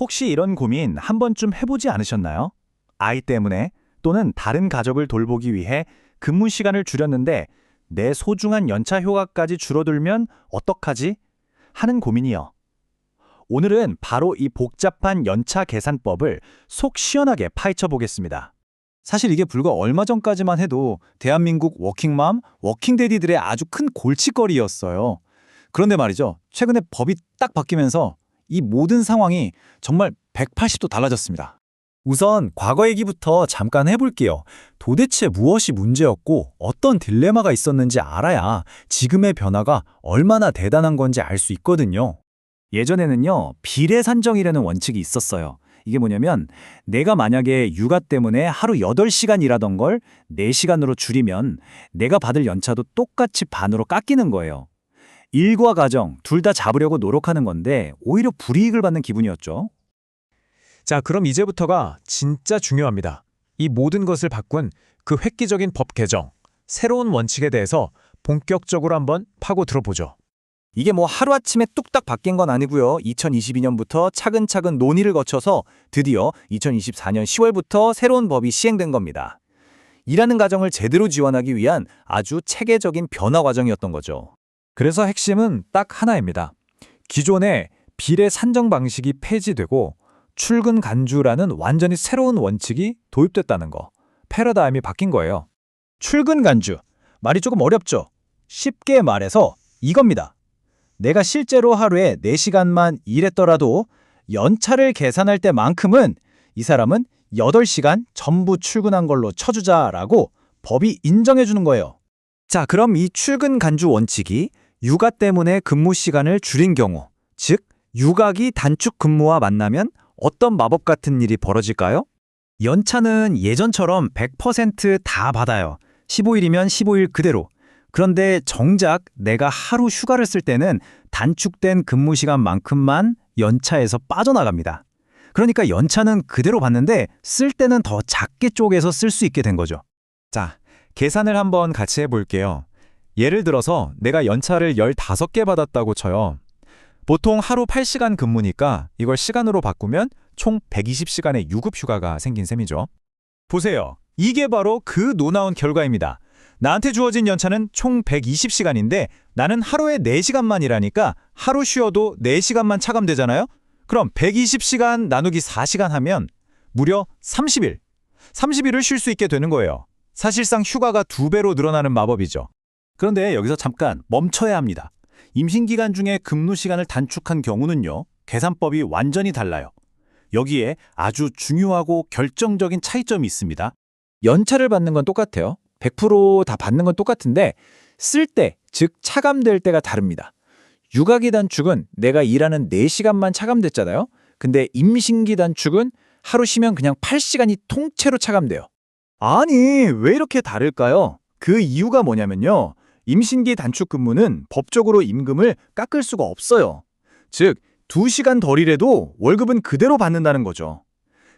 혹시 이런 고민 한 번쯤 해보지 않으셨나요? 아이 때문에 또는 다른 가족을 돌보기 위해 근무 시간을 줄였는데 내 소중한 연차 휴가까지 줄어들면 어떡하지? 하는 고민이요. 오늘은 바로 이 복잡한 연차 계산법을 속 시원하게 파헤쳐 보겠습니다. 사실 이게 불과 얼마 전까지만 해도 대한민국 워킹맘, 워킹데디들의 아주 큰 골칫거리였어요. 그런데 말이죠. 최근에 법이 딱 바뀌면서 이 모든 상황이 정말 180도 달라졌습니다. 우선 과거 얘기부터 잠깐 해볼게요. 도대체 무엇이 문제였고 어떤 딜레마가 있었는지 알아야 지금의 변화가 얼마나 대단한 건지 알 수 있거든요. 예전에는요, 비례산정이라는 원칙이 있었어요. 이게 뭐냐면 내가 만약에 육아 때문에 하루 8시간 일하던 걸 4시간으로 줄이면 내가 받을 연차도 똑같이 반으로 깎이는 거예요. 일과 가정 둘 다 잡으려고 노력하는 건데 오히려 불이익을 받는 기분이었죠. 자, 그럼 이제부터가 진짜 중요합니다. 이 모든 것을 바꾼 그 획기적인 법 개정, 새로운 원칙에 대해서 본격적으로 한번 파고 들어보죠. 이게 뭐 하루아침에 뚝딱 바뀐 건 아니고요. 2022년부터 차근차근 논의를 거쳐서 드디어 2024년 10월부터 새로운 법이 시행된 겁니다. 일하는 가정을 제대로 지원하기 위한 아주 체계적인 변화 과정이었던 거죠. 그래서 핵심은 딱 하나입니다. 기존의 비례 산정 방식이 폐지되고 출근 간주라는 완전히 새로운 원칙이 도입됐다는 거. 패러다임이 바뀐 거예요. 출근 간주. 말이 조금 어렵죠? 쉽게 말해서 이겁니다. 내가 실제로 하루에 4시간만 일했더라도 연차를 계산할 때만큼은 이 사람은 8시간 전부 출근한 걸로 쳐주자라고 법이 인정해주는 거예요. 자, 그럼 이 출근 간주 원칙이 육아 때문에 근무 시간을 줄인 경우, 즉 육아기 단축 근무와 만나면 어떤 마법 같은 일이 벌어질까요? 연차는 예전처럼 100% 받아요. 15일이면 15일 그대로. 그런데 정작 내가 하루 휴가를 쓸 때는 단축된 근무 시간만큼만 연차에서 빠져나갑니다. 그러니까 연차는 그대로 받는데 쓸 때는 더 작게 쪼개서 쓸 수 있게 된 거죠. 자, 계산을 한번 같이 해볼게요. 예를 들어서 내가 연차를 15개 받았다고 쳐요. 보통 하루 8시간 근무니까 이걸 시간으로 바꾸면 총 120시간의 유급 휴가가 생긴 셈이죠. 보세요. 이게 바로 그 노나운 결과입니다. 나한테 주어진 연차는 총 120시간인데 나는 하루에 4시간만 일하니까 하루 쉬어도 4시간만 차감되잖아요? 그럼 120시간 나누기 4시간 하면 무려 30일. 30일을 쉴 수 있게 되는 거예요. 사실상 휴가가 2배로 늘어나는 마법이죠. 그런데 여기서 잠깐 멈춰야 합니다. 임신기간 중에 근무 시간을 단축한 경우는요, 계산법이 완전히 달라요. 여기에 아주 중요하고 결정적인 차이점이 있습니다. 연차를 받는 건 똑같아요. 100% 다 받는 건 똑같은데 쓸 때, 즉 차감될 때가 다릅니다. 육아기 단축은 내가 일하는 4시간만 차감됐잖아요. 근데 임신기 단축은 하루 쉬면 그냥 8시간이 통째로 차감돼요. 아니, 왜 이렇게 다를까요? 그 이유가 뭐냐면요. 임신기 단축 근무는 법적으로 임금을 깎을 수가 없어요. 즉, 2시간 덜 일해도 월급은 그대로 받는다는 거죠.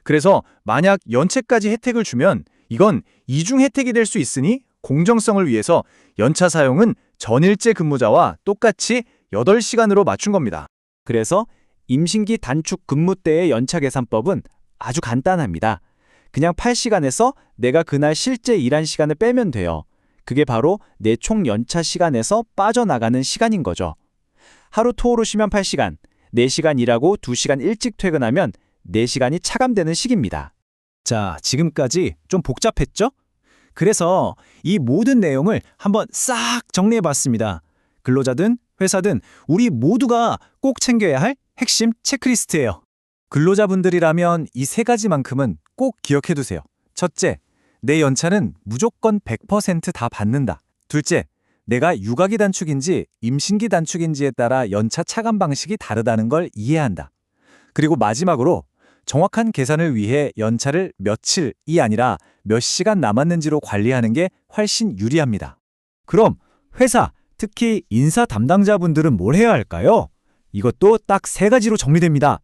그래서 만약 연체까지 혜택을 주면 이건 이중 혜택이 될 수 있으니 공정성을 위해서 연차 사용은 전일제 근무자와 똑같이 8시간으로 맞춘 겁니다. 그래서 임신기 단축 근무 때의 연차 계산법은 아주 간단합니다. 그냥 8시간에서 내가 그날 실제 일한 시간을 빼면 돼요. 그게 바로 내 총 연차 시간에서 빠져나가는 시간인 거죠. 하루 토호로 쉬면 8시간, 4시간 일하고 2시간 일찍 퇴근하면 4시간이 차감되는 식입니다. 자, 지금까지 좀 복잡했죠? 그래서 이 모든 내용을 한번 싹 정리해봤습니다. 근로자든 회사든 우리 모두가 꼭 챙겨야 할 핵심 체크리스트예요. 근로자분들이라면 이 3가지만큼은 꼭 기억해두세요. 첫째, 내 연차는 무조건 100%다 받는다. 둘째, 내가 육아기 단축인지 임신기 단축인지에 따라 연차 차감 방식이 다르다는 걸 이해한다. 그리고 마지막으로 정확한 계산을 위해 연차를 며칠이 아니라 몇 시간 남았는지로 관리하는 게 훨씬 유리합니다. 그럼 회사, 특히 인사 담당자분들은 뭘 해야 할까요? 이것도 딱 3가지로 정리됩니다.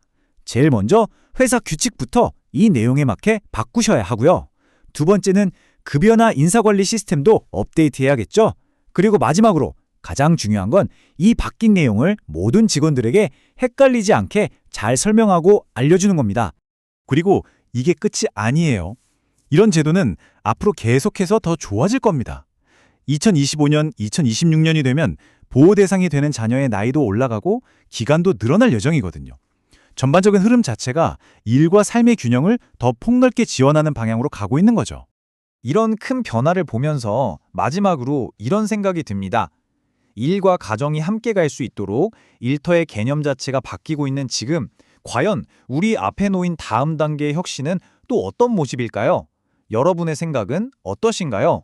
제일 먼저 회사 규칙부터 이 내용에 맞게 바꾸셔야 하고요. 두 번째는 급여나 인사관리 시스템도 업데이트해야겠죠? 그리고 마지막으로 가장 중요한 건 이 바뀐 내용을 모든 직원들에게 헷갈리지 않게 잘 설명하고 알려주는 겁니다. 그리고 이게 끝이 아니에요. 이런 제도는 앞으로 계속해서 더 좋아질 겁니다. 2025년, 2026년이 되면 보호 대상이 되는 자녀의 나이도 올라가고 기간도 늘어날 예정이거든요. 전반적인 흐름 자체가 일과 삶의 균형을 더 폭넓게 지원하는 방향으로 가고 있는 거죠. 이런 큰 변화를 보면서 마지막으로 이런 생각이 듭니다. 일과 가정이 함께 갈 수 있도록 일터의 개념 자체가 바뀌고 있는 지금, 과연 우리 앞에 놓인 다음 단계의 혁신은 또 어떤 모습일까요? 여러분의 생각은 어떠신가요?